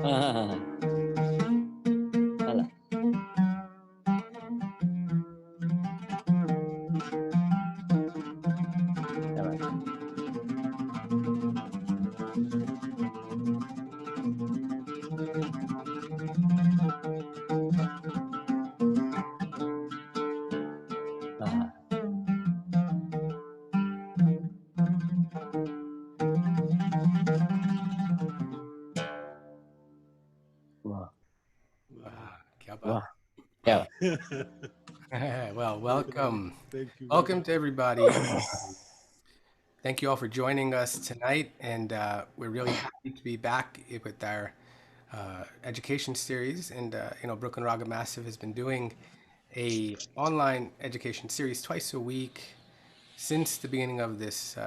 हाँ, हाला. क्या बात है. हाँ, वाह, क्या बात. वाह, क्या बात. Well, welcome. Thank you very Welcome to everybody. Thank you all for joining us tonight, and we're really happy to be back with our education series. And Brooklyn Raga Massive has been doing a online education series twice a week since the beginning of this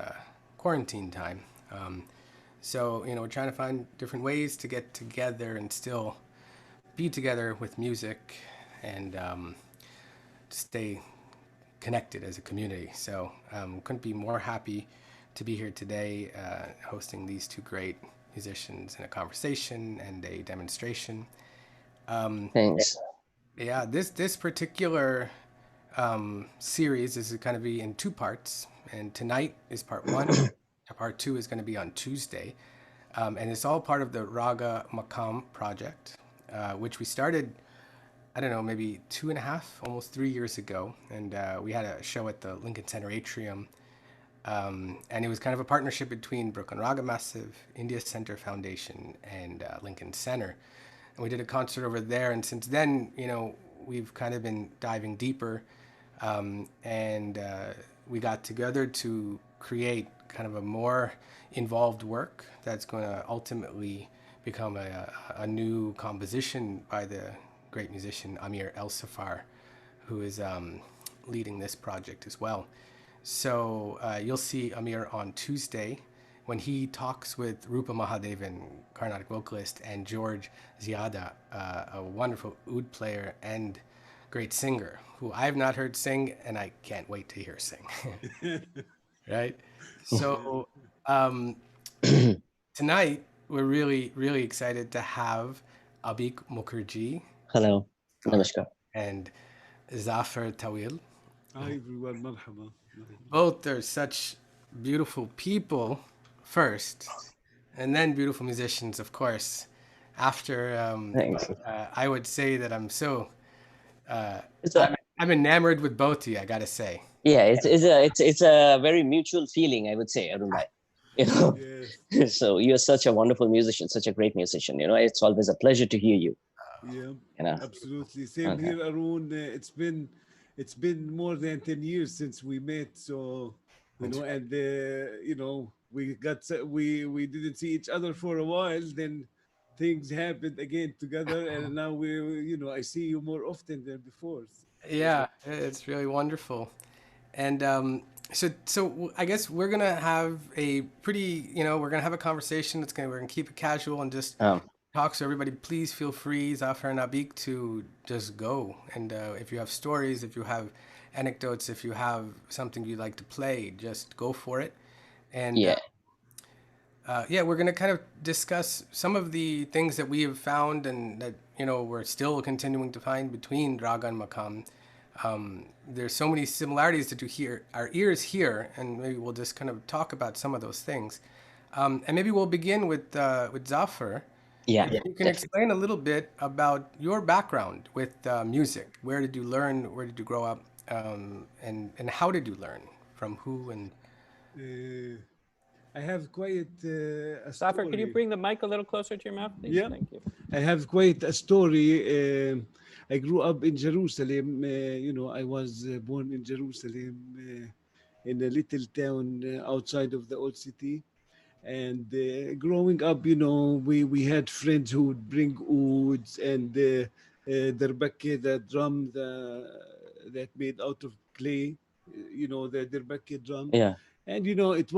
quarantine time. So we're trying to find different ways to get together and still be together with music and stay connected as a community. So couldn't be more happy to be here today hosting these two great musicians in a conversation and a demonstration. Thanks. Yeah, this particular series is going to be in two parts, and tonight is part one. Part two is going to be on Tuesday, and it's all part of the Raga Maqam project, which we started, I don't know, maybe 2.5, almost 3 years ago, and we had a show at the Lincoln Center atrium, and it was kind of a partnership between Brooklyn Raga Massive, India Center Foundation, and Lincoln Center. And we did a concert over there, and since then, we've kind of been diving deeper, and we got together to create kind of a more involved work that's going to ultimately become a new composition by the great musician Amir El Safar, who is leading this project as well. So you'll see Amir on Tuesday when he talks with Rupa Mahadevan, Carnatic vocalist, and George Ziada, a wonderful oud player and great singer, who I have not heard sing, and I can't wait to hear sing. Right? So tonight, we're really, really excited to have Abhik Mukherjee Hello. Namaskar. and Zafer Tawil. Hi everyone, marhaba. Both are such beautiful people first, and then beautiful musicians, of course. After, Thanks. I would say that I'm so It's a I'm enamored with both of you. I gotta say. yeah. It's a very mutual feeling, I would say, Arun bhai. You know. Yes, So you're such a wonderful musician, such a great musician. It's always a pleasure to hear you. yeah, You know. absolutely. Same Okay. here, Arun. It's been more than 10 years since we met, so That's right. and we didn't see each other for a while. Then things happened again together, and now I see you more often than before. It's a pleasure. Yeah, it's really wonderful. And so I guess we're gonna have a pretty, we're gonna have a conversation. We're gonna keep it casual and just Um. talk. So everybody, please feel free, Zafar and Abik, to just go. And if you have stories, if you have anecdotes, if you have something you'd like to play, just go for it. And Yeah. yeah, we're going to kind of discuss some of the things that we have found and that, we're still continuing to find between Raga and Maqam. There's so many similarities that our ears hear, and maybe we'll just kind of talk about some of those things. And maybe we'll begin with Zafar. Yeah. And you can explain a little bit about your background with music. Where did you learn? Where did you grow up? And how did you learn? From who? And Uh, I have quite a Zafer, could you story. bring the mic a little closer to your mouth, please? Yeah, Thank you. I have quite a story. I grew up in Jerusalem. I was born in Jerusalem, in a little town outside of the old city. And growing up, we had friends who would bring woods and derbake, the drum that made out of clay, the derbake drum. Yeah. And it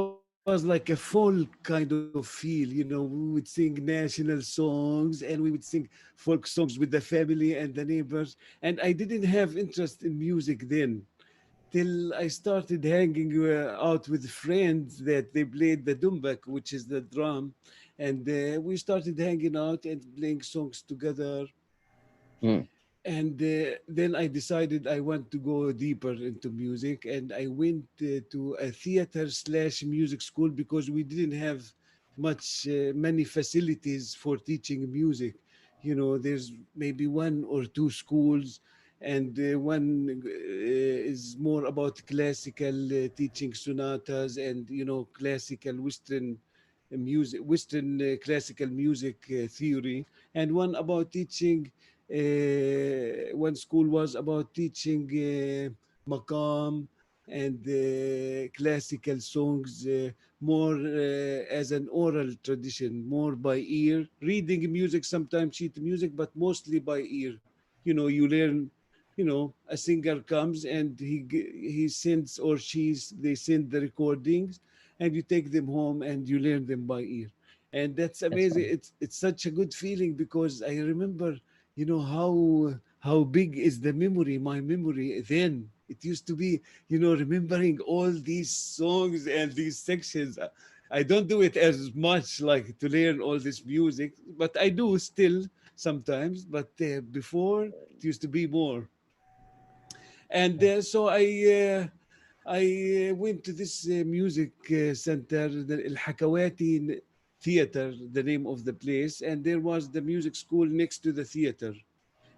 was like a folk kind of feel. We would sing national songs and we would sing folk songs with the family and the neighbors. And I didn't have interest in music then. till I started hanging out with friends that they played the dumbak, which is the drum, and we started hanging out and playing songs together. Mm. And then I decided I want to go deeper into music, and I went to a theater slash music school because we didn't have many facilities for teaching music. You know, there's maybe one or two schools, and one is more about classical teaching sonatas and classical Western music, Western classical music theory, and one about teaching one school was about teaching Maqam and classical songs more as an oral tradition, more by ear, reading music, sometimes sheet music, but mostly by ear. You know, you learn. You know, a singer comes and he sends, or they send the recordings, and you take them home and you learn them by ear, and that's That's amazing. fun. It's such a good feeling because I remember, how big is the memory, my memory then. It used to be, remembering all these songs and these sections. I don't do it as much like to learn all this music, but I do still sometimes. But before, it used to be more. And so I went to this music center, the El Hakawati Theater, the name of the place, and there was the music school next to the theater.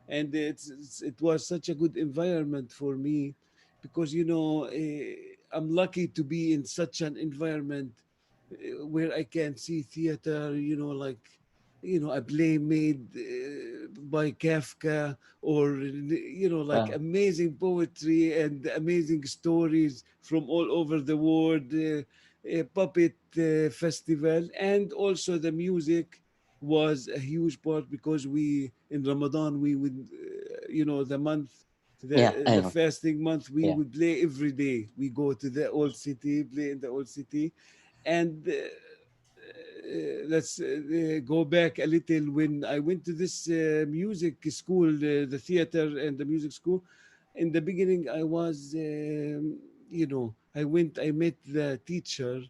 And it was such a good environment for me because I'm lucky to be in such an environment where I can see theater, like a play made by Kafka, or like Wow. amazing poetry and amazing stories from all over the world, a puppet festival, and also the music was a huge part because we in Ramadan we would the month, Yeah, I the know. fasting month, we Yeah. would play every day. We go to the old city, play in the old city, and let's go back a little. When I went to this music school, the theater and the music school, in the beginning I was I met the teacher,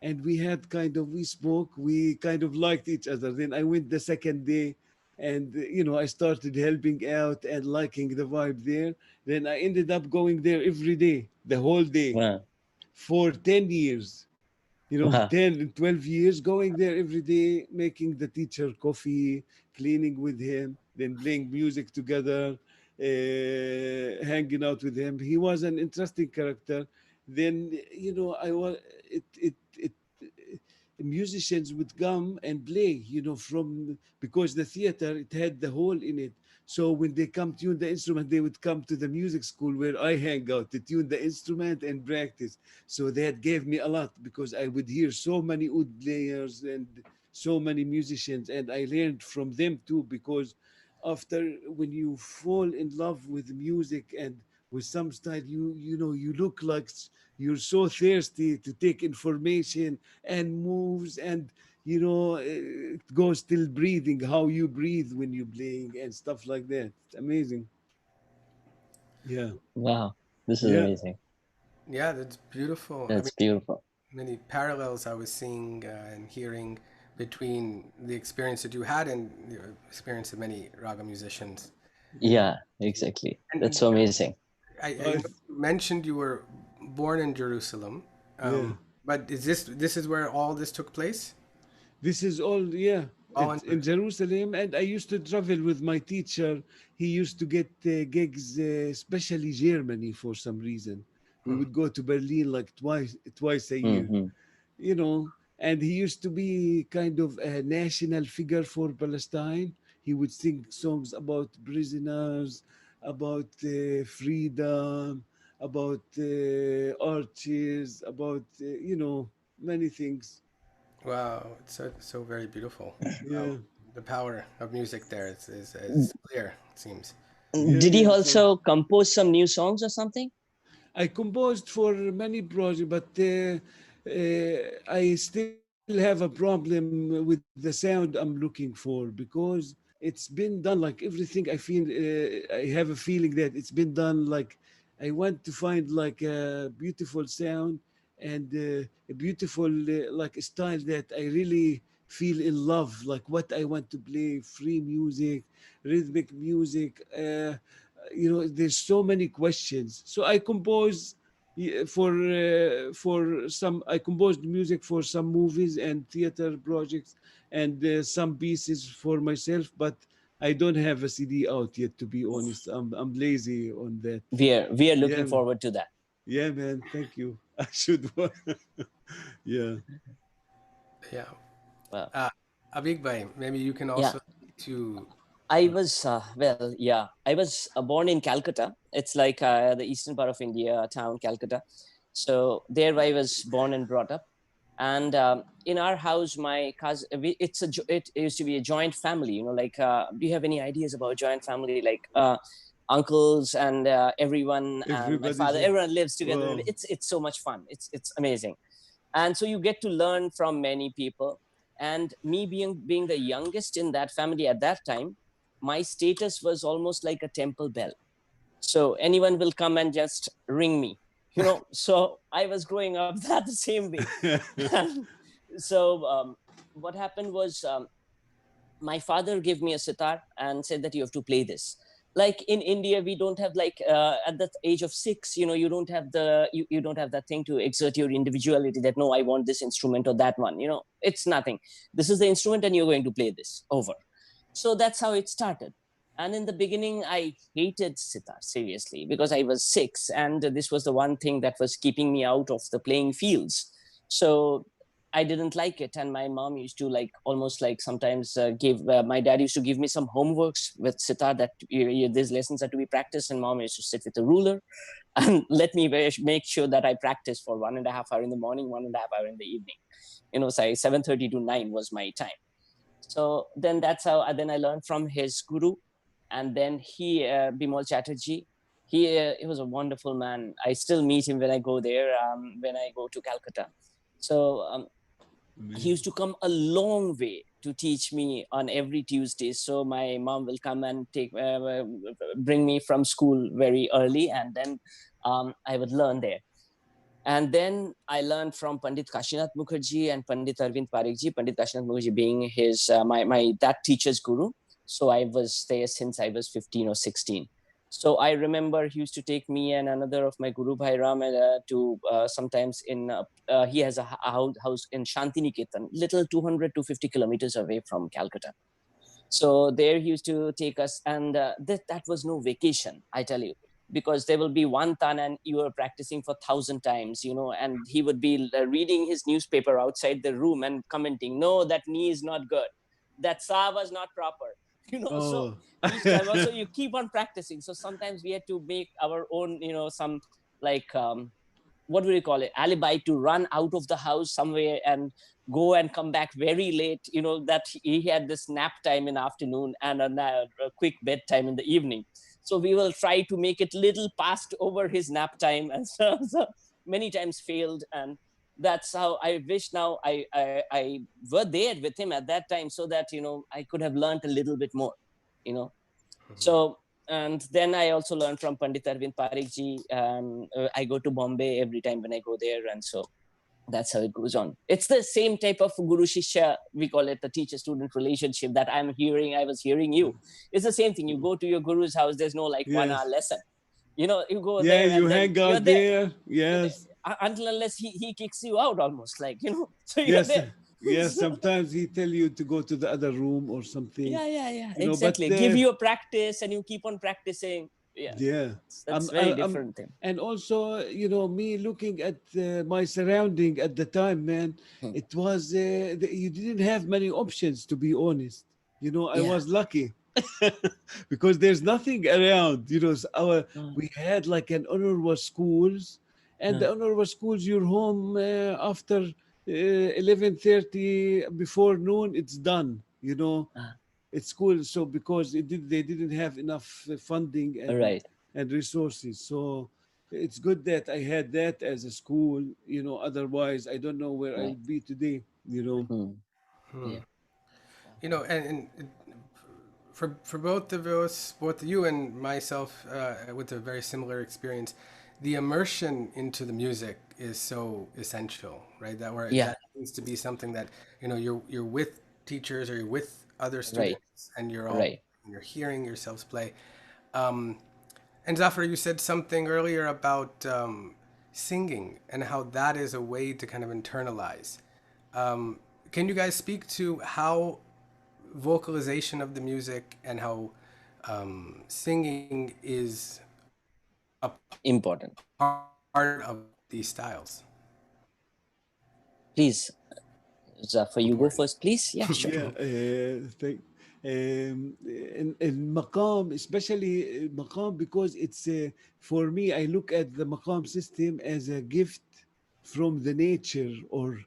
and we spoke, we kind of liked each other. Then I went the second day, and I started helping out and liking the vibe there. Then I ended up going there every day, the whole day, Wow. for 10 years. Wow. 10 and 12 years, going there every day, making the teacher coffee, cleaning with him, then playing music together, hanging out with him. He was an interesting character. Then, I was, it, musicians would come and play, because the theater, it had the hall in it. So when they come tune the instrument, they would come to the music school where I hang out to tune the instrument and practice. So that gave me a lot because I would hear so many oud players and so many musicians, and I learned from them too. Because after, when you fall in love with music and with some style, you look like you're so thirsty to take information and moves, and it goes still breathing, how you breathe when you're playing and stuff like that. It's amazing. Yeah, Wow. This is yeah. amazing. Yeah, that's beautiful. I That's mean, beautiful. many parallels I was seeing and hearing between the experience that you had and the experience of many raga musicians. Yeah. Yeah, exactly. That's And so amazing. I I, know you mentioned you were born in Jerusalem, yeah. but this is where all this took place? This is all, yeah. All in It's in Jerusalem. Jerusalem, and I used to travel with my teacher. He used to get gigs, especially Germany, for some reason. We Hmm. would go to Berlin like twice a year, Hmm. and he used to be kind of a national figure for Palestine. He would sing songs about prisoners, about freedom, about arches, about many things. Wow, it's so very beautiful. Yeah, The power of music there is clear, it seems. yeah, Did he yeah. So also compose some new songs or something? I composed for many projects, but I still have a problem with the sound I'm looking for, because it's been done like everything. I feel I have a feeling that it's been done like I want to find like a beautiful sound and a beautiful like style that I really feel in love, like what I want to play, free music, rhythmic music. There's so many questions. So I compose for some. I composed music for some movies and theater projects and some pieces for myself, but I don't have a CD out yet. To be honest, I'm lazy on that. We are Yeah, looking forward to that. yeah, man. Thank you. I should. Yeah. Yeah. Well, Uh, Abhik bhai, maybe you can yeah. also to. I was well, yeah. I was born in Calcutta. It's like the eastern part of India, town Calcutta. So there, I was born and brought up. And in our house, my cousin, it used to be a joint family. Like, do you have any ideas about joint family? Like uncles and everyone, and my Everybody's. father, everyone lives together. Wow. It's so much fun. It's amazing. And so you get to learn from many people. And me being the youngest in that family at that time, my status was almost like a temple bell. So anyone will come and just ring me. So I was growing up that the same way. And so what happened was, my father gave me a sitar and said that you have to play this. Like in India, we don't have, like, at the age of 6, you don't have you don't have that thing to exert your individuality, that no, I want this instrument or that one. It's nothing. This is the instrument and you're going to play this over. So that's how it started. And in the beginning, I hated sitar seriously, because I was 6, and this was the one thing that was keeping me out of the playing fields. So I didn't like it, and my mom used to, like, almost like sometimes give. My dad used to give me some homeworks with sitar, that these lessons are to be practiced, and mom used to sit with a ruler and let me make sure that I practice for 1.5 hour in the morning, 1.5 hour in the evening. Say 7:30 to 9 was my time. So then that's how then I learned from his guru. And then Bimal Chatterjee, he was a wonderful man. I still meet him when I go there, when I go to Calcutta. So he used to come a long way to teach me on every Tuesday. So my mom will come and bring me from school very early, and then I would learn there. And then I learned from Pandit Kashinath Mukherjee and Pandit Arvind Parikhji, Pandit Kashinath Mukherjee being his my that teacher's guru. So I was there since I was 15 or 16. So I remember he used to take me and another of my Guru Bhai Ram to sometimes he has a house in Shantiniketan, little 200 to 50 kilometers away from Calcutta. So there he used to take us, and that was no vacation, I tell you, because there will be one tan and you are practicing for 1,000 times, and he would be reading his newspaper outside the room and commenting, no, that knee is not good, that sa was not proper, so Oh. each time also you keep on practicing. So sometimes we had to make our own, some, like, what do you call it, alibi, to run out of the house somewhere and go and come back very late, that he had this nap time in the afternoon and a quick bedtime in the evening. So we will try to make it little past over his nap time, and so many times failed. And that's how I wish now I were there with him at that time, so that I could have learned a little bit more, you know so, and then I also learned from Pandit Arvind Parikhji. I go to Bombay every time when I go there, and so that's how it goes on. It's the same type of Guru Shishya, we call it the teacher-student relationship, that I was hearing you. It's the same thing. You go to your guru's house, there's no, like, 1 hour Yes. lesson. You go Yeah, there you and then hang you're out there. there. Yes. Until unless he kicks you out, almost, like, so you're Yes. there. Yes. Sometimes he tell you to go to the other room or something. Yeah, But exactly. Give you a practice and you keep on practicing. Yeah, yeah. that's very different thing. And also, me looking at my surrounding at the time, man, Hmm. it was you didn't have many options, to be honest. I Yeah. was lucky because there's nothing around. Mm. We had like an honorable schools, and the Mm. honorable schools, you're home after 11:30 before noon. It's done. Ah, It's cool. So because they didn't have enough funding right. and resources. So it's good that I had that as a school. Otherwise I don't know where I Right. would be today. Hmm. Yeah. And for both of us, both you and myself, with a very similar experience, the immersion into the music is so essential, right? That where Yeah, that needs to be something that you're with teachers or you're with other right, students, and right. you're hearing yourselves play. Um, and Zafar, you said something earlier about singing and how that is a way to kind of internalize. Um, can you guys speak to how vocalization of the music and how singing is a part of Important. these styles? Please, Zafar, you go Important. first, please. Yeah, sure. Yeah, in Maqam, especially Maqam, because it's for me, I look at the Maqam system as a gift from the nature, or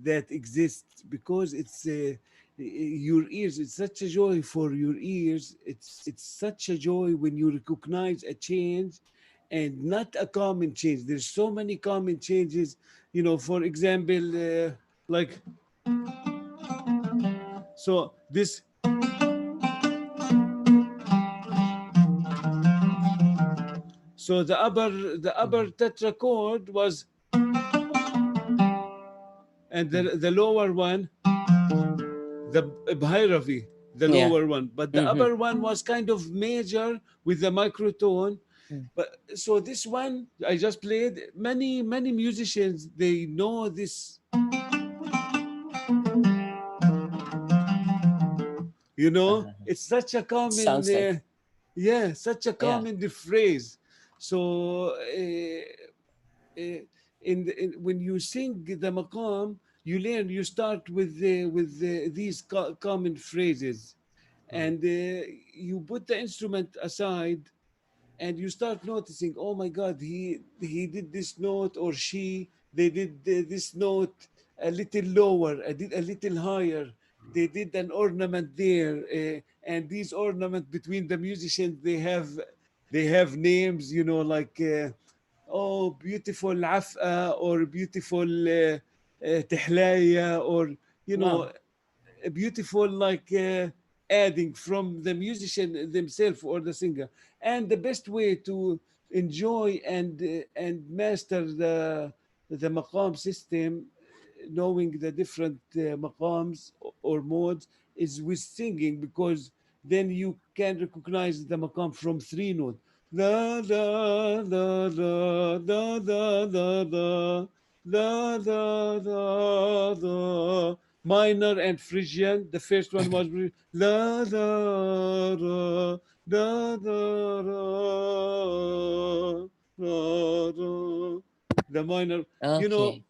that exists because it's your ears. It's such a joy for your ears. It's such a joy when you recognize a change, and not a common change. There's so many common changes. For example, like so this so the upper Mhm. tetrachord was, and Mm. the lower one, the bhairavi, the Yeah. lower one, but the Hmm. upper one was kind of major with the microtone. But so this one I just played, many musicians, they know this, it's such a It common, sounds like, yeah, such a yeah. common phrase. So when you sing the maqam, you start with these common phrases, Mm. and you put the instrument aside, and you start noticing, oh my god, he did this note, or they did this note a little lower, I did a little higher, they did an ornament there, and these ornaments between the musicians, they have names, like oh, beautiful af'a, or beautiful tehlaya, or you know Wow. a beautiful, like adding from the musician themselves or the singer. And the best way to enjoy and master the maqam system, knowing the different maqams or modes, is with singing, because then you can recognize the maqam from three notes. La la la la la la la la la la la la, minor and Phrygian. The first one was la la la la la la la la. The minor, you know. Okay.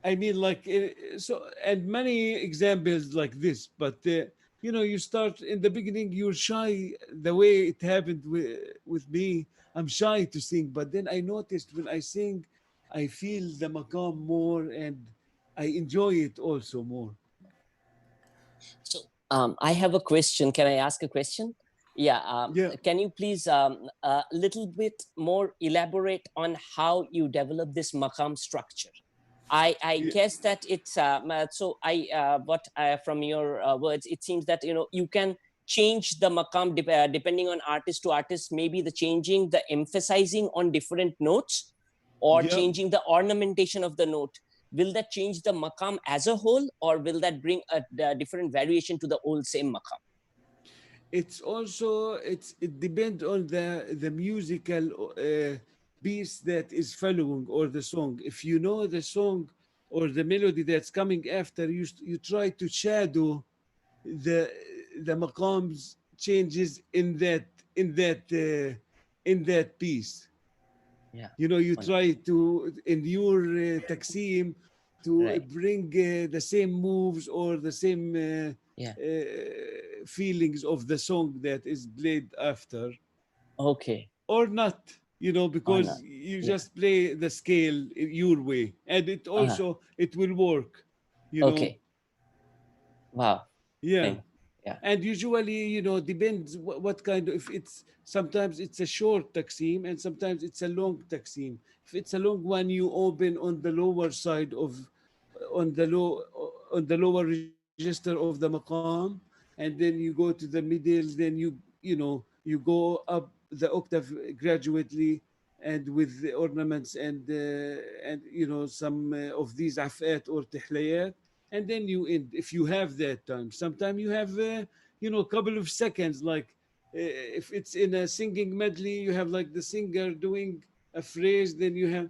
I mean, like so, and many examples like this. But you start in the beginning. You're shy. The way it happened with me, I'm shy to sing. But then I noticed when I sing, I feel the maqam more, and I enjoy it also more. So, I have a question. Can I ask a question? Yeah. Yeah, Can you please a little bit more elaborate on how you develop this maqam structure? I yeah, guess that it's so what from your words, it seems that you can change the maqam depending on artist to artist, maybe the changing the emphasizing on different notes or yeah. changing the ornamentation of the note. Will that change the maqam as a whole, or will that bring a different variation to the old same maqam? It's also it depends on the musical piece that is following, or the song. If you know the song or the melody that's coming after, you try to shadow the the maqams changes in that piece. Yeah. You Wonderful. try to, in your taksim, to Right. bring the same moves or the same Yeah. feelings of the song that is played after, Okay. or not, Or because not? you Yeah. just play the scale your way, and Uh-huh. it will work, you know Okay. Wow. yeah. Thing. Yeah. And usually, depends what kind of, if it's, sometimes it's a short taksim, and sometimes it's a long taksim. If it's a long one, you open on the lower side of, on the lower register of the maqam, and then you go to the middle, then you know you go up the octave gradually, and with the ornaments and you know some of these afat or tehlayat, and then you end if you have that time. Sometimes you have you know a couple of seconds, like if it's in a singing medley, you have like the singer doing a phrase, then you have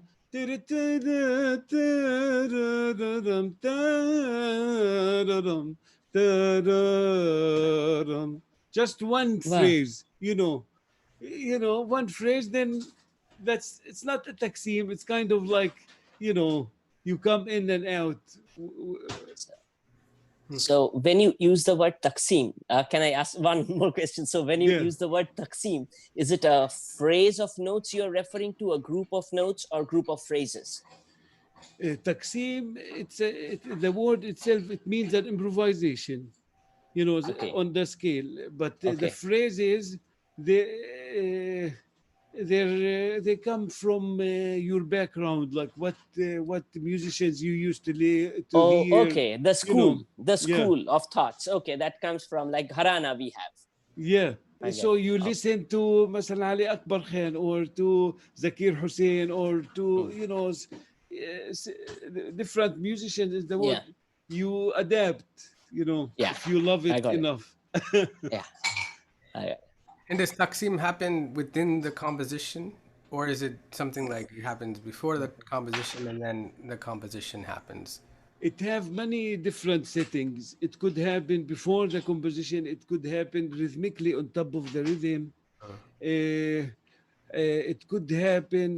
just one Wow. phrase, you know, one phrase, then that's it's not a taksim, it's kind of like, you know, you come in and out. So when you use the word taksim, can I ask one more question? So when you Yeah. use the word taksim, is it a phrase of notes you're referring to, a group of notes, or group of phrases? Taksim, the word itself, it means an improvisation, you know, Okay. on the scale. But the Okay. phrase is, they, they come from your background, like what musicians you used to Oh, hear, okay. you know. The Yeah. school of thoughts. Okay, that comes from like Gharana we have. Yeah. I get So it. you Oh, listen to مثلا Ali Akbar Khan or to Zakir Hussain or to, mm. you know, s- different musicians is the word. Yeah. You adapt, you know, Yeah. if you love I it got it. enough. Yeah. I, And does Taksim happen within the composition, or is it something like it happens before the composition and then the composition happens? It have many different settings. It could happen before the composition. It could happen rhythmically on top of the rhythm. Uh, It could happen.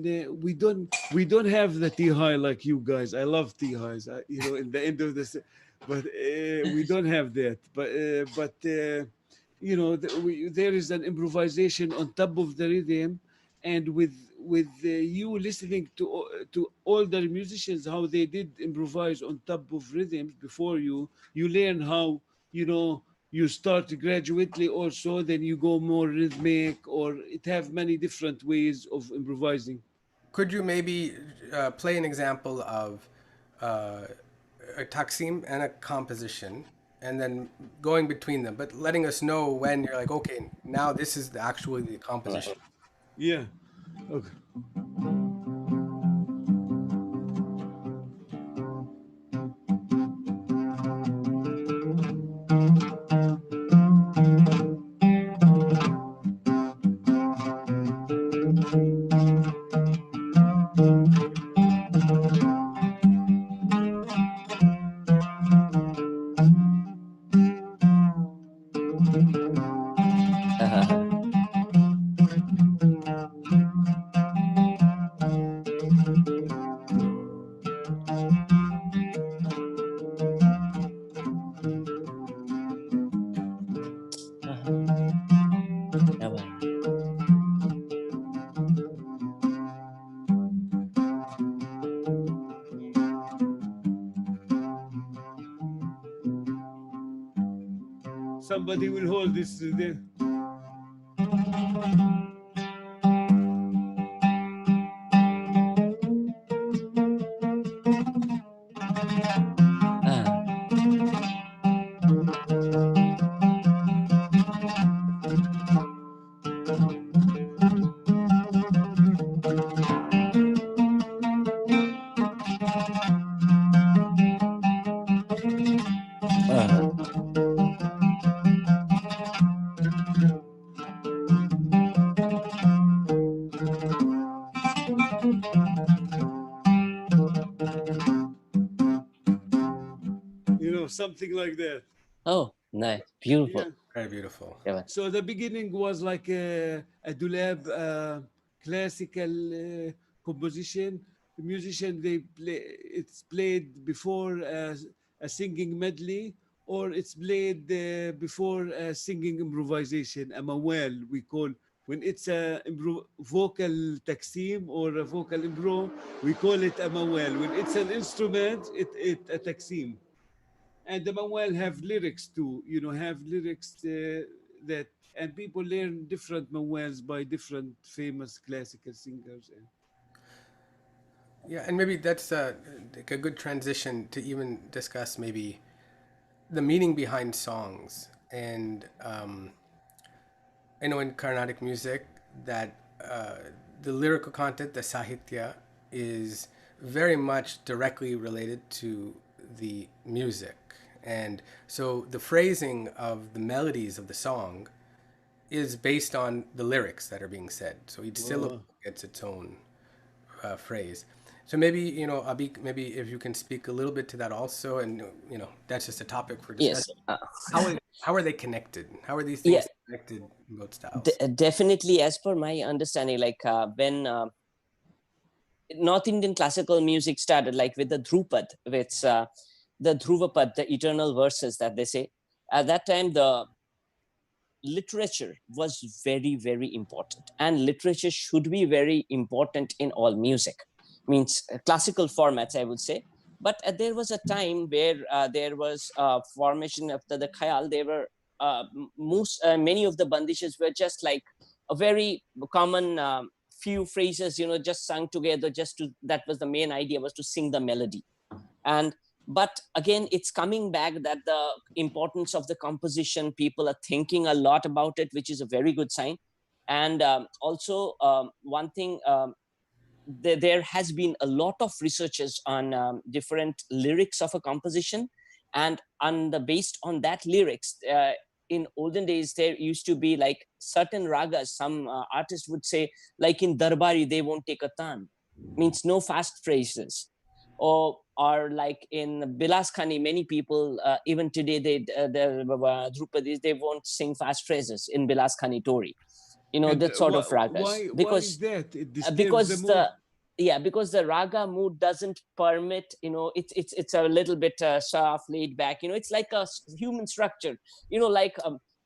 We don't have the T high like you guys. I love T highs. You know, in the end of this, but we don't have that. But you know, there is an improvisation on top of the rhythm, and with you listening to older musicians how they did improvise on top of rhythms before you, you learn how, you know, you start gradually also, then you go more rhythmic, or it have many different ways of improvising. could you maybe play an example of uh, a Taksim and a composition, and then going between them, but letting us know when you're like, okay, now this is actually the right. composition. Yeah. Okay. Uh-huh. Uh-huh. Yeah, well, Somebody will hold this there. uh, uh, You know, something like that. oh, nice. Beautiful. Yeah. Very beautiful. Yeah, well, So the beginning was like a dulab, classical composition. The musician, they play. It's played before a singing medley, or it's played before a singing improvisation. A mawal we call, when it's a vocal taksim or a vocal impro, we call it a mawal. When it's an instrument, it a taksim. And the mawal have lyrics too, you know, have lyrics that, and people learn different mawals by different famous classical singers. And Yeah, and maybe that's like a good transition to even discuss maybe the meaning behind songs. and I know in Carnatic music that the lyrical content, the sahitya, is very much directly related to the music. And so the phrasing of the melodies of the song is based on the lyrics that are being said. So each syllable Wow. gets its own phrase. So maybe, Abhik, maybe if you can speak a little bit to that also, and that's just a topic for discussion. Yes. How are they connected? How are these Yeah. things connected in both styles? Definitely, as per my understanding, like when North Indian classical music started, like with the Dhrupad, with the Dhruvapad, the eternal verses that they say. At that time, the literature was very, very important, and literature should be very important in all music. Means classical formats, I would say. But there was a time where there was formation after the Khayal. There were most many of the bandishes were just like a very common few phrases, just sung together. Just to that was the main idea, was to sing the melody. And but again, it's coming back that the importance of the composition, people are thinking a lot about it, which is a very good sign. And also one thing, there has been a lot of researches on different lyrics of a composition, and based on that lyrics, in olden days there used to be like certain ragas. Some artists would say, like in Darbari, they won't take a tan, means no fast phrases. Or like in Bilas Khani, many people even today, the Drupadis, they won't sing fast phrases in Bilas Khani Tori, And that sort of ragas, why is that? It disturbs the because mood. the raga mood doesn't permit, it's a little bit soft, laid back, it's like a human structure, like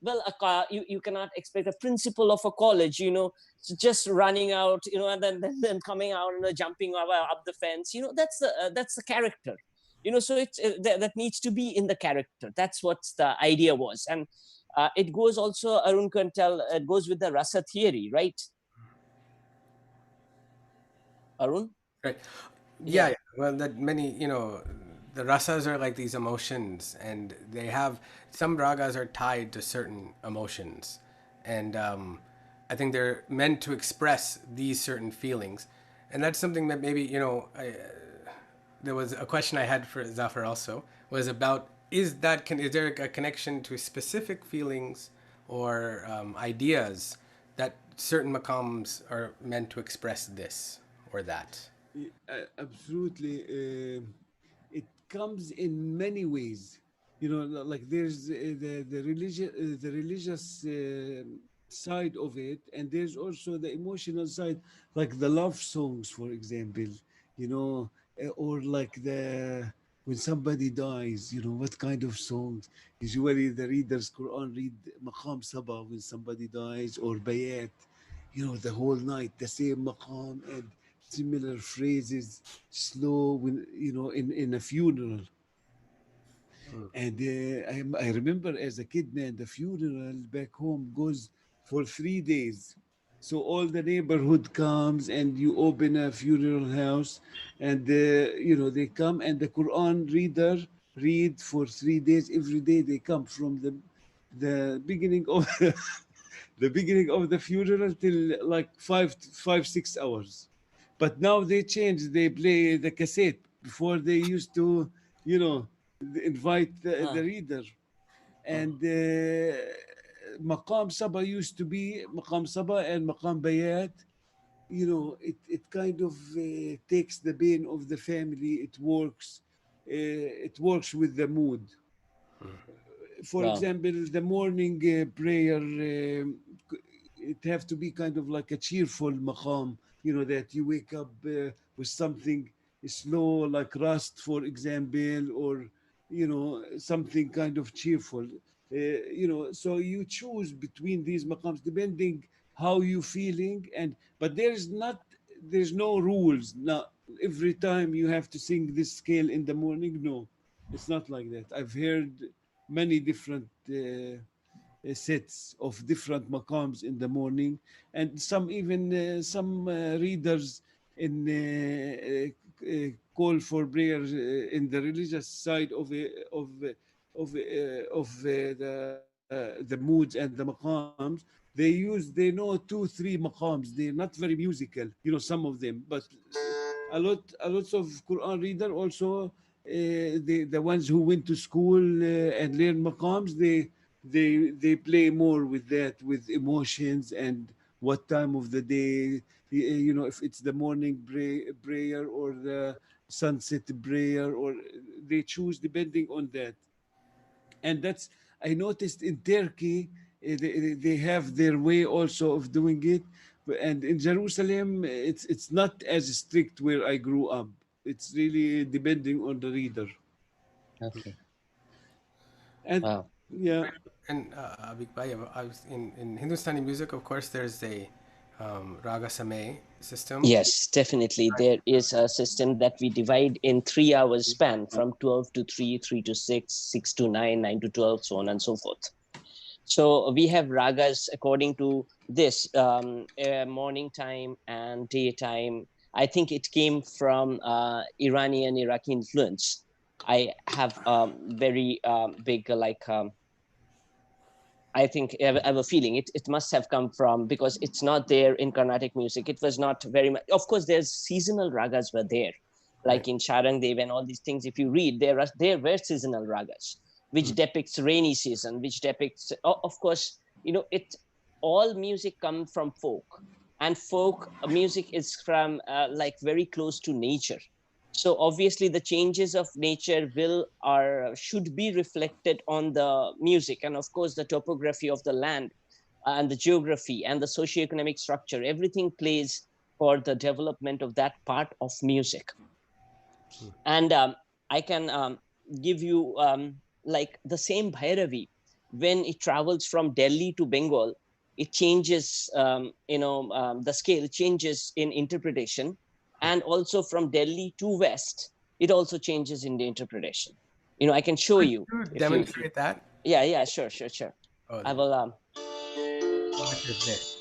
well, you cannot expect a principal of a college, just running out, and then coming out and jumping up the fence, that's the character, so it's that needs to be in the character. That's what the idea was. And it goes also, Arun can tell, it goes with the rasa theory, right, Arun? Right. Yeah, Yeah. yeah. Well, that many, the rasas are like these emotions, and they have some ragas are tied to certain emotions, and I think they're meant to express these certain feelings, and that's something that maybe there was a question I had for Zafer also was about is there a connection to specific feelings or ideas that certain maqams are meant to express this or that? Absolutely. It comes in many ways. Like there's the religious side of it, and there's also the emotional side, like the love songs, for example. Or like the when somebody dies. What kind of songs? Usually, the readers Quran read Maqam Sabah when somebody dies, or Bayat. The whole night the same maqam and similar phrases, slow when in a funeral. And I remember as a kid, man, the funeral back home goes for 3 days. So all the neighborhood comes, and you open a funeral house, and they come, and the Quran reader read for 3 days. Every day they come from the beginning of the beginning of the funeral till like 5 6 hours. But now they changed. They play the cassette. Before they used to, you know, invite the Huh. reader. Huh. And Maqam Saba used to be Maqam Saba and Maqam Bayat. It kind of takes the pain of the family. It works with the mood. For Wow. example, the morning prayer, it have to be kind of like a cheerful maqam, that you wake up with something slow, like rust, for example, or, something kind of cheerful. So you choose between these maqams depending how you feeling, but there's no rules. Not every time you have to sing this scale in the morning. No, it's not like that. I've heard many different sets of different maqams in the morning, and some readers in call for prayer in the religious side of the the moods and the maqams, they know 2 3 maqams. They're not very musical, some of them, but a lot of Quran reader also, the ones who went to school and learn maqams, they play more with that, with emotions and what time of the day, if it's the morning prayer or the sunset prayer, or they choose depending on that. And that's, I noticed in Turkey, they have their way also of doing it. And in Jerusalem, it's not as strict where I grew up. It's really depending on the reader. Okay. And Wow. yeah, And Abhik Bhai, I was in Hindustani music, of course, there's a Raga Samay system. Yes, definitely. There is a system that we divide in 3 hours span from 12 to 3, 3 to 6, 6 to 9, 9 to 12, so on and so forth. So we have ragas according to this morning time and daytime. I think it came from Iranian Iraqi influence. I have very big I think I have a feeling it must have come from, because it's not there in Carnatic music. It was not very much. Of course, there's seasonal ragas were there, like Right. in Charangdev and all these things. If you read, there were seasonal ragas, which depicts rainy season, which depicts, of course, it all music come from folk, and folk music is from like very close to nature. So obviously the changes of nature will or should be reflected on the music, and of course the topography of the land and the geography and the socioeconomic structure, everything plays for the development of that part of music. And I can give you like the same Bhairavi, when it travels from Delhi to Bengal, it changes, the scale changes in interpretation. And also from Delhi to West, it also changes in the interpretation. I can show Could you you if you. demonstrate that? Yeah, sure, sure, sure. Oh, I will. what is this?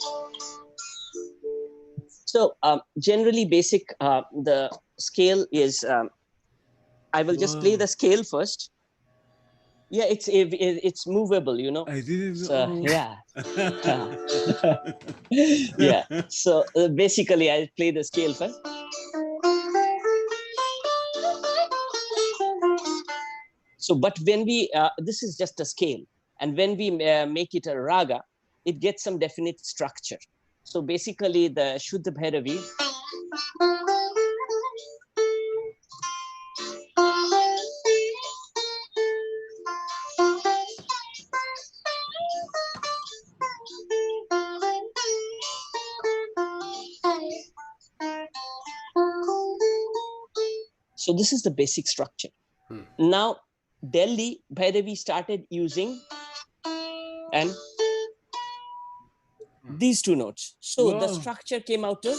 So generally, basic the scale is. I will just play wow, the scale first. Yeah, it's movable, I didn't so know. yeah. Yeah, so basically I'll play the scale first. So but when we this is just a scale, and when we make it a raga, it gets some definite structure. So basically the Shuddha Bhairavi. So this is the basic structure. Now Delhi Bhairavi started using and these two notes. So the Wow. structure came out to.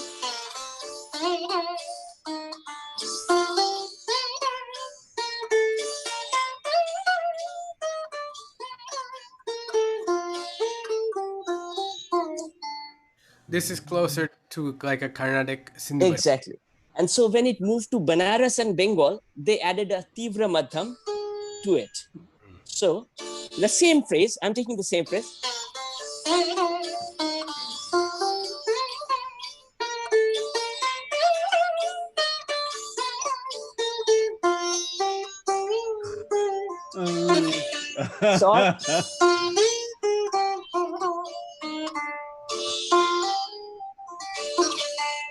This is closer to like a Carnatic Sindhu. Exactly. And so when it moved to Banaras and Bengal, they added a Tivra Madham to it. So the same phrase, I'm taking the same phrase. So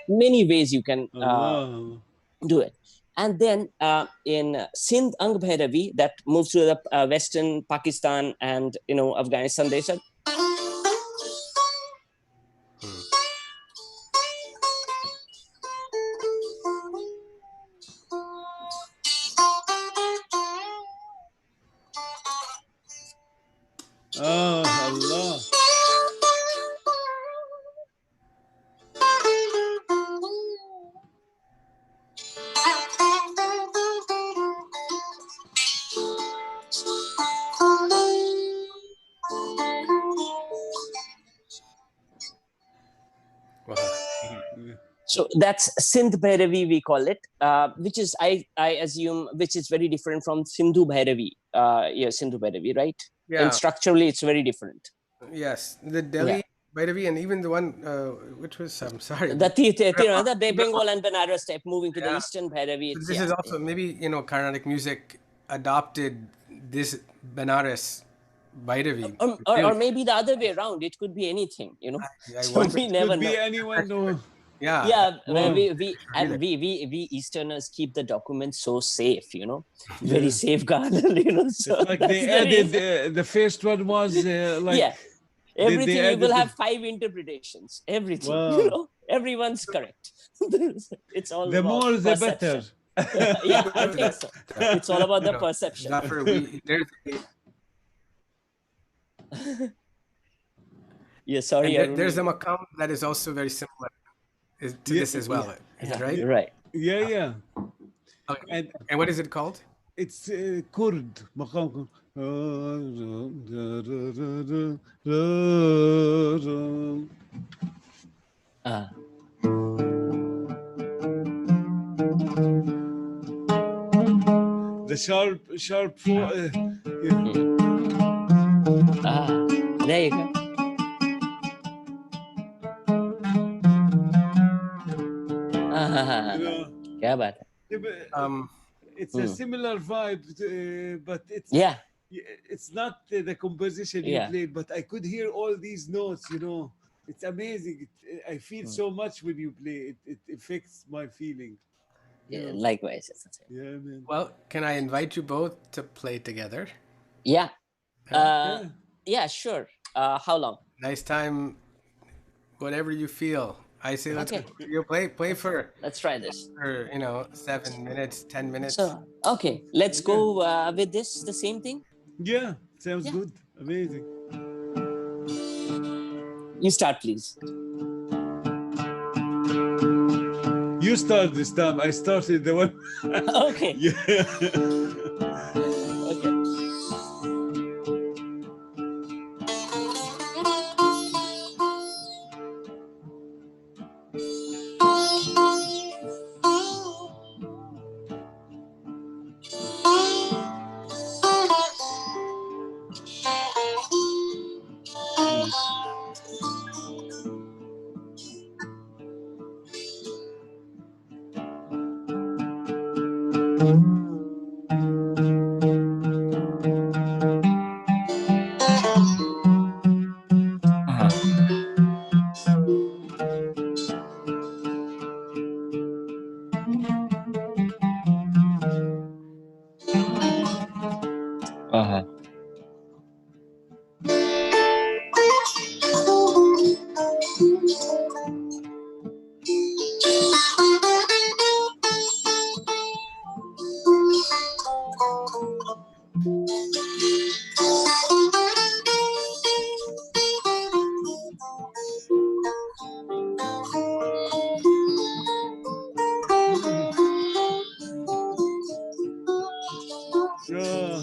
many ways you can Allah. do it. And then in Sindh Ang Bhairavi, that moves to the western Pakistan and Afghanistan, they said. Oh, Allah. So that's Sindh Bhairavi, we call it, which is I assume which is very different from Sindhu Bhairavi. Yeah, Sindhu Bhairavi, right? And Yeah. structurally, it's very different. Yes. The Yeah. Delhi Bhairavi and even the one which was I'm sorry. The Bengal and Benares type moving to the Yeah. eastern Bhairavi. So It's, this yeah, is yeah. also maybe Carnatic music adopted this Benares Bhairavi. Or Really, maybe the other way around. It could be anything, I So wonder. we never Could be know. anyone. No. Yeah, Yeah, Wow. really. we Easterners keep the documents so safe, very Yeah. safeguarded, So It's like that's they the added reason. the first one was like Yeah, they everything you will added have 5 interpretations. Everything, wow. everyone's correct. It's all The about more the better. perception. Yeah, I think But, so. It's all about you the know, perception. Zafer, Yeah, sorry, there's a Arun. Maqam that is also very similar to Yeah, this as Yeah, well. Is it yeah, right? yeah, you're right. yeah, yeah. Okay. And And what is it called? it's Kurd. مقام Ah, the sharp yeah. hmm. Ah, there you go. You Ah, know, क्या बात है? yeah, but Um, it's a Hmm. similar vibe, but Yeah, it's not the composition you yeah. played, but I could hear all these notes. It's amazing. I feel Hmm. so much when you play. It affects my feeling. Yeah, You know, likewise. yeah, man. well, can I invite you both to play together? Yeah. Uh, Yeah. yeah, sure. How long? Nice time, whatever you feel. I say let's go. Okay, You play for let's try this. 7 minutes, 10 minutes. So, okay, let's Okay. go with this, the same thing. Yeah. Sounds Yeah. good. Amazing. You start, please. You start this time. I started the one. Okay. Yeah. Okay. Uh-huh. Yeah.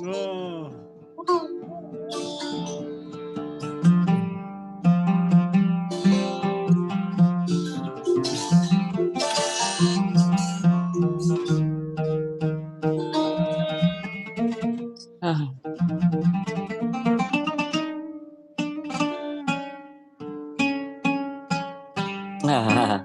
Oh. Uh-huh. Uh-huh.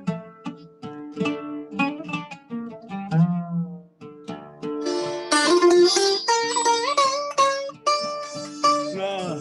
Ah.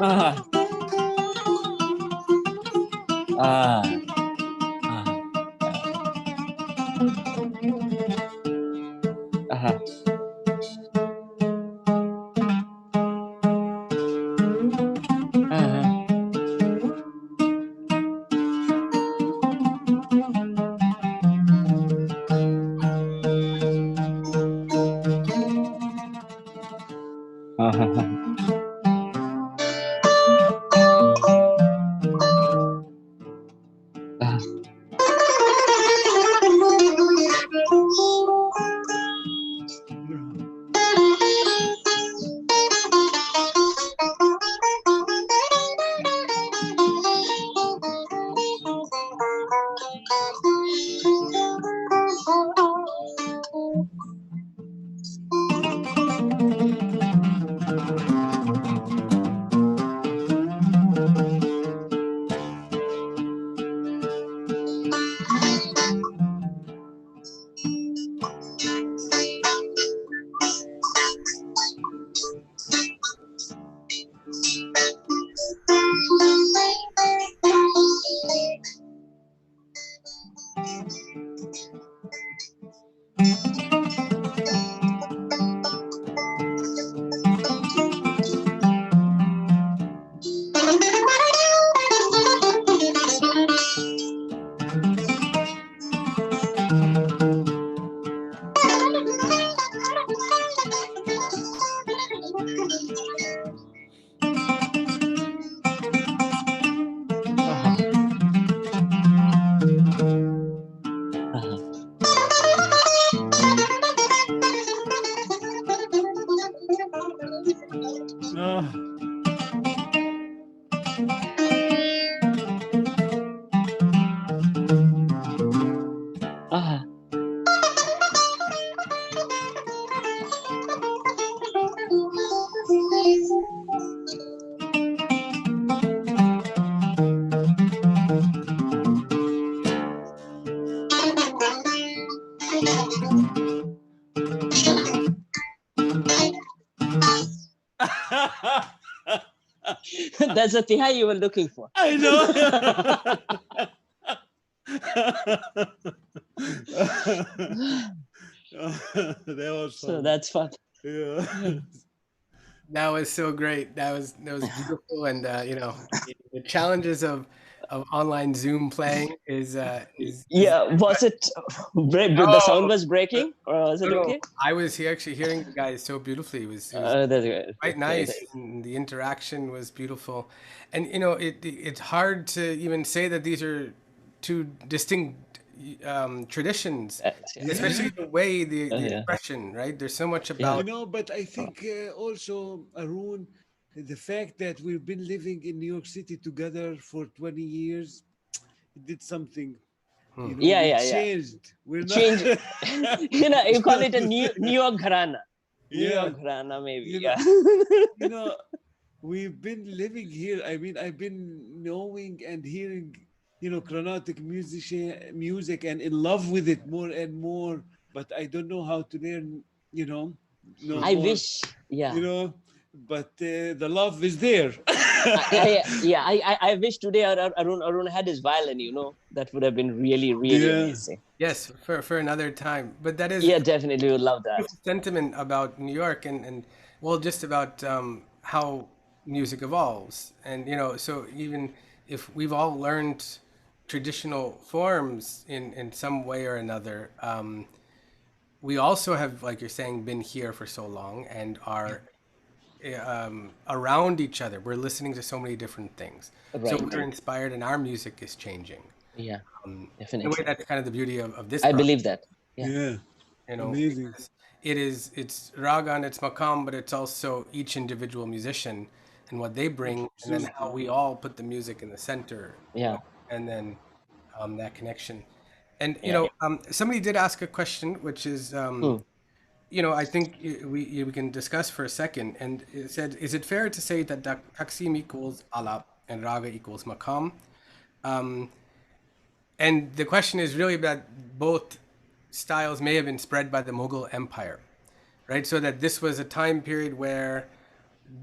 Ah. Ah. Ah. Ah. Ah. Ah. Ah. Ah. That's the tihai you were looking for. I know. That was So fun. that's fun. Yeah. That was so great. That was beautiful, and the challenges of online Zoom playing is Yeah, was it the sound oh was breaking, or was it no, okay? I was actually hearing you guys so beautifully. It was That's good. quite Great. nice, and the interaction was beautiful, and it's hard to even say that these are two distinct traditions, Yeah. especially the way the Yeah. expression, right? There's so much Yeah. about But I think also, Arun, the fact that we've been living in New York City together for 20 years, it did something. Yeah, We yeah, yeah. changed. We're not. Change. You call it a New York Gharana. New Yeah. York Gharana, maybe. You know, Yeah. you know, we've been living here. I mean, I've been knowing and hearing, Carnatic music and in love with it more and more. But I don't know how to learn, no I more, wish. Yeah. but the love is there. I wish today Arun had his violin. That would have been really, really Yeah. amazing. yes for another time. But that is Yeah, definitely would love that. beautiful sentiment about New York and well, just about how music evolves, and so even if we've all learned traditional forms in some way or another, we also have, like you're saying, been here for so long and are around each other. We're listening to so many different things, so Right. we're inspired, and our music is changing. Yeah, In a way, definitely. that's kind of the beauty of this I project. believe that. Yeah. Yeah. Amazing. Because it's Raga and it's Maqam, but it's also each individual musician and what they bring, and then how we all put the music in the center, Yeah. and then that connection. And Yeah. somebody did ask a question, which is, Hmm. I think we can discuss for a second. And it said, is it fair to say that Taksim equals Ala and Raga equals Maqam? And the question is really that both styles may have been spread by the Mughal Empire, right? So that this was a time period where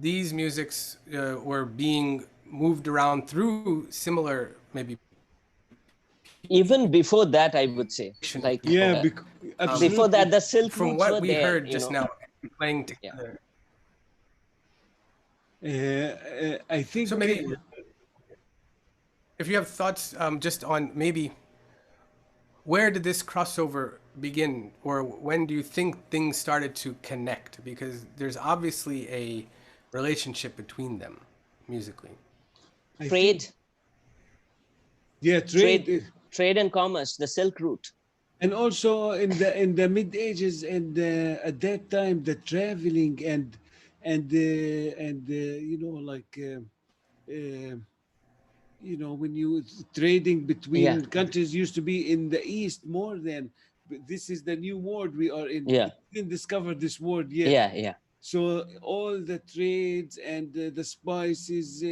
these musics were being moved around through similar maybe Even before that, I would say, generation of like Yeah, people. before absolutely. that, the Silk From Routes what were we there, heard just now, playing Yeah. together. I So think maybe if you have thoughts just on maybe where did this crossover begin, or when do you think things started to connect? Because there's obviously a relationship between them musically. I think trade, yeah, trade, trade. trade and commerce, the Silk Route. And also in the mid ages and at that time the traveling and you know like uh, you know when you trading Yeah, between countries used to be in the east more than, but this is the new world we are in. yeah, We didn't discover this world yet. yeah, yeah, So all the trades and the spices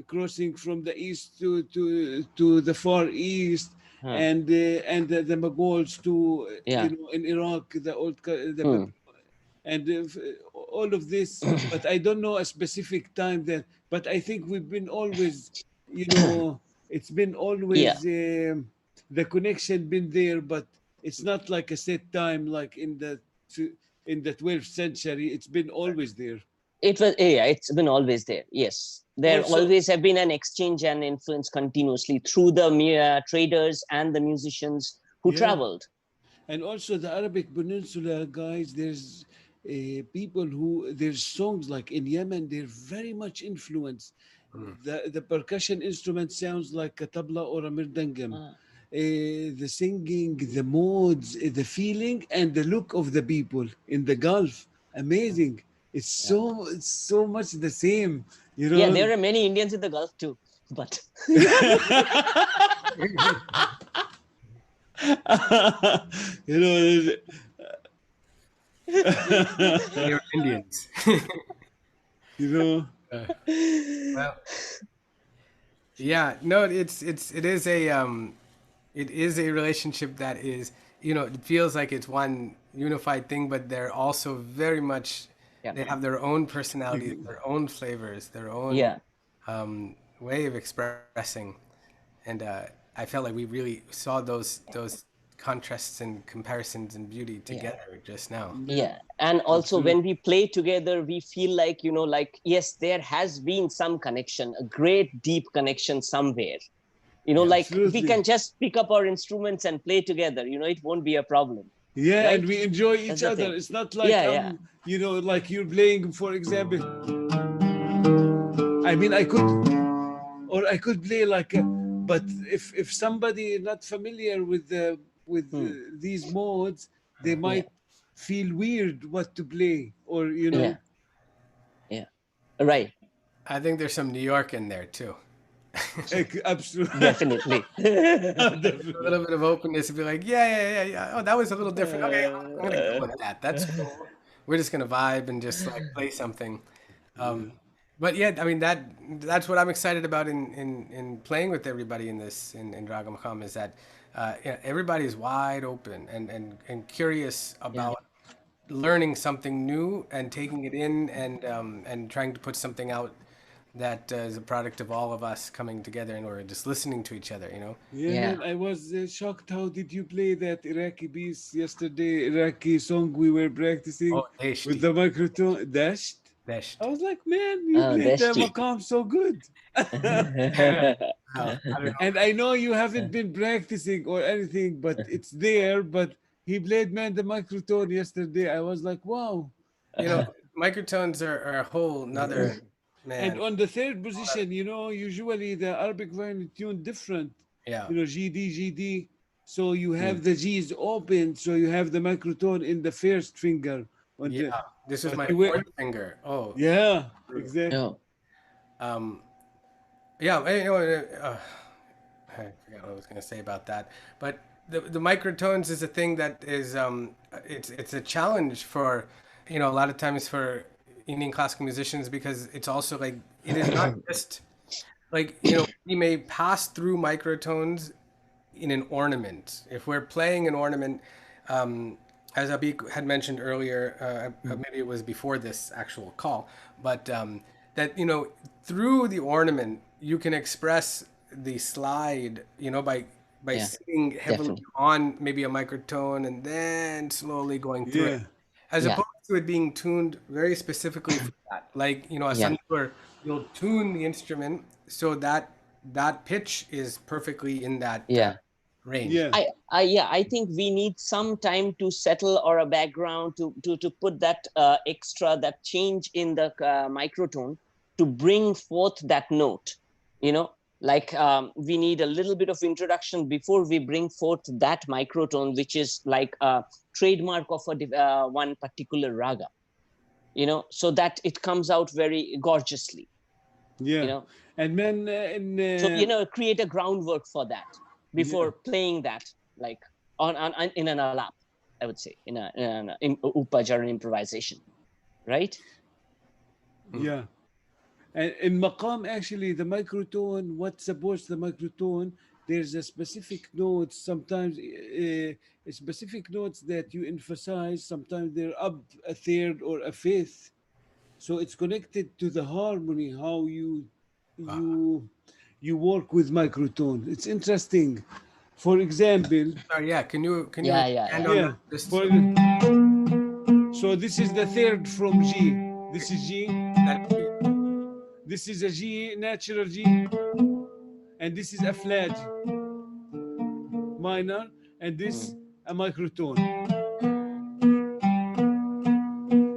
crossing from the east to the far east, huh, and the Mongols to you yeah, know in Iraq the hmm. and all of this. But I don't know a specific time that. But I think we've been always, you know, it's been Yeah. always the connection been there, but it's not like a set time like in the 12th century. It's been always there. It was, yeah, it's been always there. Yes, there Also, always have been an exchange and influence continuously through the mere traders and the musicians who yeah, traveled. and also the Arabic Peninsula, guys. There's people who there's songs like in Yemen. They're very much influenced. Mm. The percussion instrument sounds like a tabla or a mirdangam. Ah, The singing, the modes, the feeling, and the look of the people in the Gulf. Amazing. yeah, It's so much the same, you yeah. know. There are many Indians in the Gulf too, but You know, They were Indians. you know. Uh, well, yeah, no, it is a relationship that is, it feels like it's one unified thing, but they're also very much, yeah, they have their own personalities, their own flavors, their own yeah, way of expressing, and I felt like we really saw those contrasts and comparisons and beauty yeah. together just now. Yeah, Yeah, and also absolutely. when we play together we feel like, like, yes, there has been some connection, a great deep connection somewhere, Yeah, like we Absolutely. can just pick up our instruments and play together, it won't be a problem, Yeah, and right? we enjoy That's each the other. thing. It's not like Yeah, yeah, you know, like you're playing, for example. I mean, I could, or I could play like, but if somebody not familiar with hmm. these modes, they Yeah, might feel weird what to play, or you yeah, know. yeah, right. I think there's some New York in there too. Absolutely. Definitely. A Definitely. little bit of openness and be like, yeah. Oh, that was a little different. Okay, I'm gonna go with that. That's cool. We're just gonna vibe and just like play something. Um, but yeah, I mean that's what I'm excited about in playing with everybody in this in Raga Maqam is that everybody is wide open and curious Yeah, about learning something new and taking it in and trying to put something out that is a product of all of us coming together and or just listening to each other. Yeah, yeah. man, I was shocked. How did you play that Iraqi piece yesterday? Iraqi song we were practicing Oh, with Deshti. the microphone dashed. I Dashed. was like, man, you Oh, played the Deshti. maqam so good. I don't know. And I know you haven't been practicing or anything, but it's there. But he played, man, the microphone yesterday. I was like, wow. You know, microtones are a whole nother And man. on the third position, you know, usually the Arabic violin tune different. Yeah, You know, G D. So you Hmm. have the G's open, so you have the microphone in the first finger. On yeah. the, This was but my you were, fourth finger. Oh, yeah, brutal. exactly. Oh, Um, yeah. I forgot what I was going to say about that. But the microtones is a thing that is it's a challenge for a lot of times for Indian classical musicians because it's also like it is not just like we may pass through microtones in an ornament. If we're playing an ornament, um, as Abhik had mentioned earlier, maybe it was before this actual call, but that through the ornament you can express the slide, by Yeah, singing heavily definitely. on maybe a microtone and then slowly going through it, Yeah, as Yeah, opposed to it being tuned very specifically for that. Like a yeah. santur, you'll tune the instrument so that that pitch is perfectly in that Yeah. range. yeah, Yeah, I think we need some time to settle or a background to put that extra, that change in the microtone to bring forth that note. You know, like we need a little bit of introduction before we bring forth that microtone, which is like a trademark of one particular raga. So that it comes out very gorgeously. You yeah. know, And man, so create a groundwork for that yeah, before playing that, like in an alap, I would say, in upaj or an improvisation, right? yeah. And in Maqam, actually, the microtone, what supports the microtone, there's a specific notes, sometimes specific notes that you emphasize, sometimes they're up a third or a fifth. So it's connected to the harmony, how you you work with microtone. It's interesting. For example, Sorry, yeah. Can you Yeah, yeah, expand yeah. on yeah, that? Just for so this is the third from G. This is G. that. This is a G, natural G, and this is a flat minor, and this Mm, a microtone.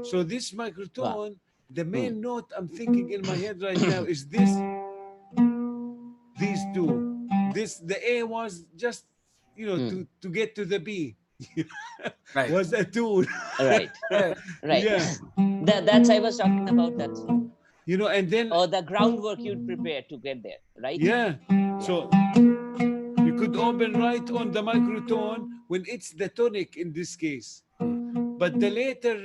So this wow. microtone, the Mm, main note I'm thinking in my head right now is this, these two. This the A was just mm. to get to the B. Right. Was a tool. Right, Yeah. right. Yeah, That's I was talking about that, and then or the groundwork you'd prepare to get there, right? yeah. Yeah. So you could open right on the microtone when it's the tonic in this case. But the later.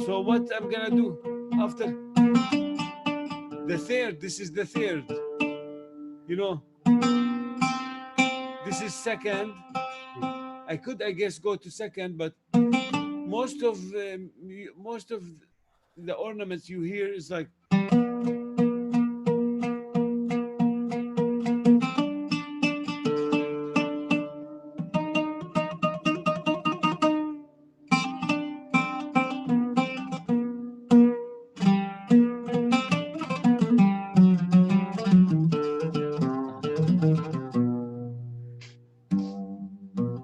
So what I'm gonna do after the third? This is the third. You know, this is second. I could, I guess, go to second, but most of the ornaments you hear is like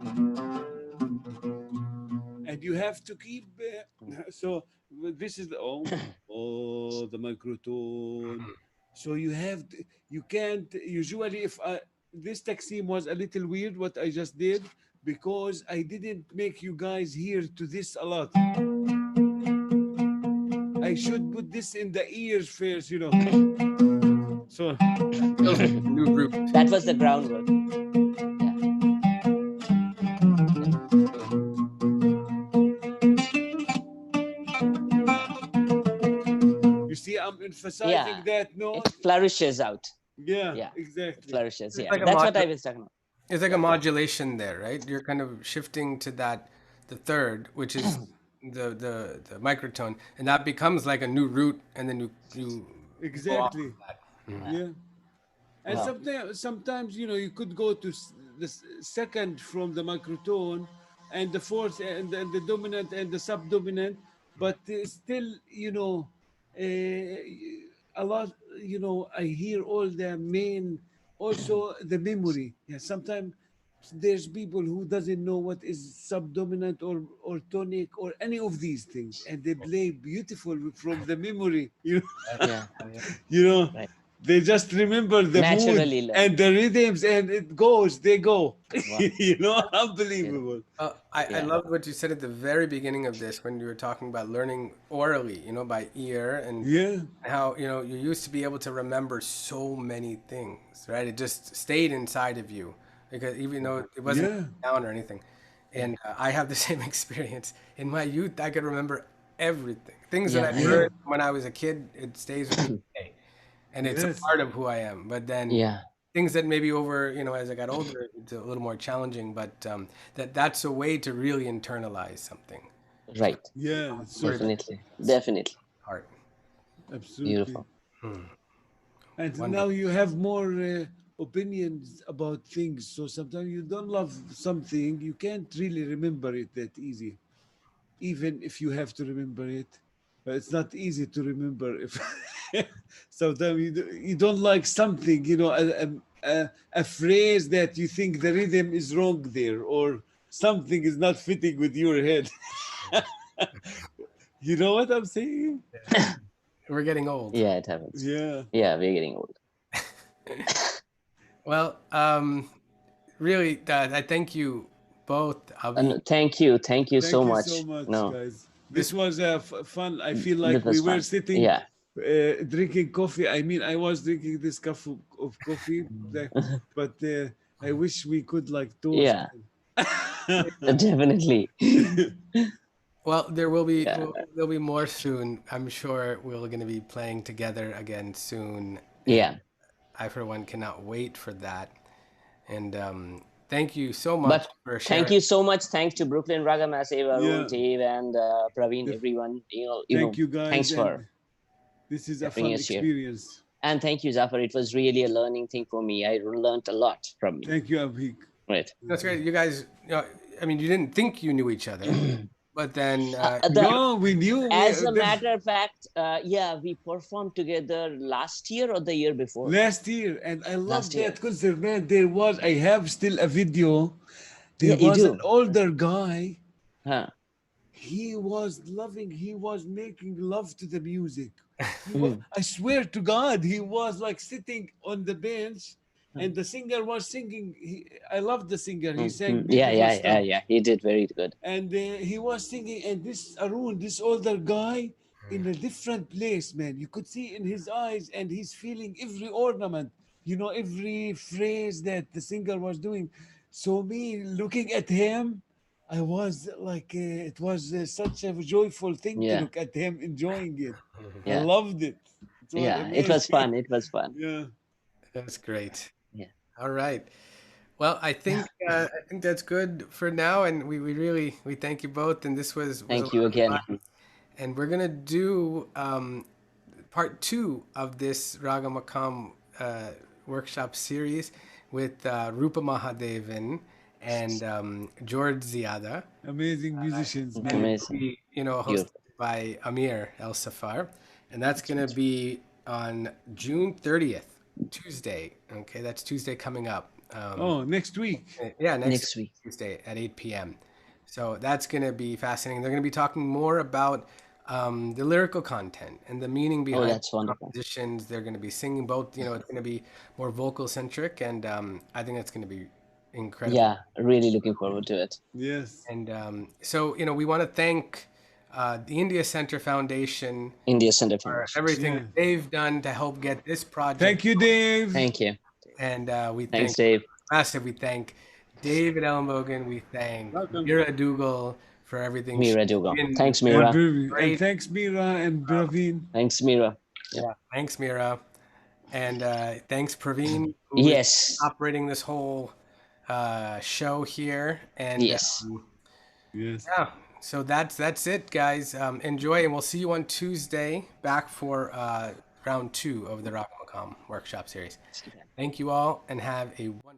Uh-huh. and you have to keep so this is the the microtone. So you can't usually if this taxim was a little weird what I just did because I didn't make you guys hear to this a lot. I should put this in the ears first. So Build a new route. That was the groundwork. Yeah, yeah. Yeah, you see I'm yeah. emphasizing that It note. flourishes out. Yeah, Yeah, it exactly. flourishes. It's Yeah, like a that's what I module. was talking about. It's like a Yeah. modulation there, right? You're kind of shifting to the third, which is the microtone, and that becomes like a new root, and then you go off Exactly. of that. Wow. Yeah. And Wow. sometimes you could go to the second from the microtone and the fourth and the dominant and the subdominant, but still uh, a lot I hear all the main, also the memory. Yeah, sometimes there's people who doesn't know what is subdominant or tonic or any of these things, and they play beautiful from the memory. Yeah, you know right. they just remember the mood Naturally learn. and the rhythms and they go. Wow. Beautiful. Unbelievable. I Yeah. loved what you said at the very beginning of this when you were talking about learning orally, by ear, and Yeah, how you used to be able to remember so many things, right? It just stayed inside of you because even though it wasn't yeah, down or anything. And I have the same experience. In my youth, I could remember everything. Things that Yeah. I've yeah, heard when I was a kid, it stays with me today, and it's a yes, part of who I am. But then Yeah. things that maybe over, as I got older, it's a little more challenging, but that's a way to really internalize something. Right. Yeah, it's so Word Definitely. Definitely. heart. absolutely. Beautiful. And now Wonderful. you have more opinions about things. So sometimes you don't love something, you can't really remember it that easy, even if you have to remember it. But it's not easy to remember if sometimes you don't like something, a phrase that you think the rhythm is wrong there, or something is not fitting with your head. You know what I'm saying? We're getting old. Yeah, it happens. Yeah. Yeah, we're getting old. Well, really, I thank you both, Abhi. And thank you. Thank you so Thank you so much. much, No, guys. This This was fun. I feel this like we was were fun. sitting, Yeah. drinking coffee. I mean, I was drinking this cup of coffee, but I wish we could like toast. Yeah, definitely. Well, Yeah. there'll be more soon. I'm sure we're going to be playing together again soon, and Yeah. I for one cannot wait for that. And thank you so much But for thank sharing. you so much. Thanks to Brooklyn, Raga, Massive, Arun, Yeah. Dave, and Praveen, Def- everyone. Thank you, Thanks guys, for and this is a bringing fun us here. experience. And thank you, Zafar. It was really a learning thing for me. I learned a lot from you. Thank you, Abhik. Right. That's great. You guys, I mean, you didn't think you knew each other, but then The No, we knew. As a matter of fact, yeah, we performed together last year or the year before. Last year, and I love Last year. that concert, man. There was, I have still a video. There Yeah, you was an do. older guy. Huh. He was loving, he was making love to the music. Mhm. I swear to God, he was like sitting on the bench Mhm. and the singer was singing. I love the singer, he sang Mhm. Yeah, beautiful yeah, yeah, stuff. yeah. He did very good. And he was singing, and this Arun, this older guy, in a different place, man. You could see in his eyes, and he's feeling every ornament, every phrase that the singer was doing. So me looking at him, I was like, it was such a joyful thing to Yeah, look at him enjoying it. I yeah, loved it. It was yeah. It was amazing. fun. It was fun. Yeah. that's great. Yeah. All right. Well, I think that's good for now, and we really we thank you both, and this was a Thank lot you of again. fun. And we're gonna do part two of this Raga Maqam workshop series with Rupa Mahadevan and George Ziada. Amazing musicians, It's And man. it'll amazing. be, hosted Beautiful. by Amir El Safar. And that's going to be on June 30th, Tuesday. Okay, that's Tuesday coming up. Oh, next week. Yeah, next Next week. Tuesday at 8 p.m. So that's going to be fascinating. They're going to be talking more about the lyrical content and the meaning Oh, behind that's wonderful. compositions. They're going to be singing both. It's going to be more vocal centric, and I think that's going to be incredible. Yeah, really looking forward to it. Yes. And so, we want to thank the India Center Foundation India Center for Foundation. everything Yeah. that they've done to help get this project. Thank you, Dave. Thank you. And we Thanks, thank Dave. Massive. We thank David Ellenbogen. We thank Welcome. Mira Dougal for everything. She's Mira Dugal. been Thanks, Mira. And great. thanks, Mira and Bravin. Thanks, Mira. Yep. Yeah, thanks, Mira. And thanks, Praveen, who is Yes. operating this whole show here. And Yes. Yes. yeah, so that's it, guys. Enjoy, and we'll see you on Tuesday back for round 2 of the Rock Macom workshop series. Thank you all, and have a wonderful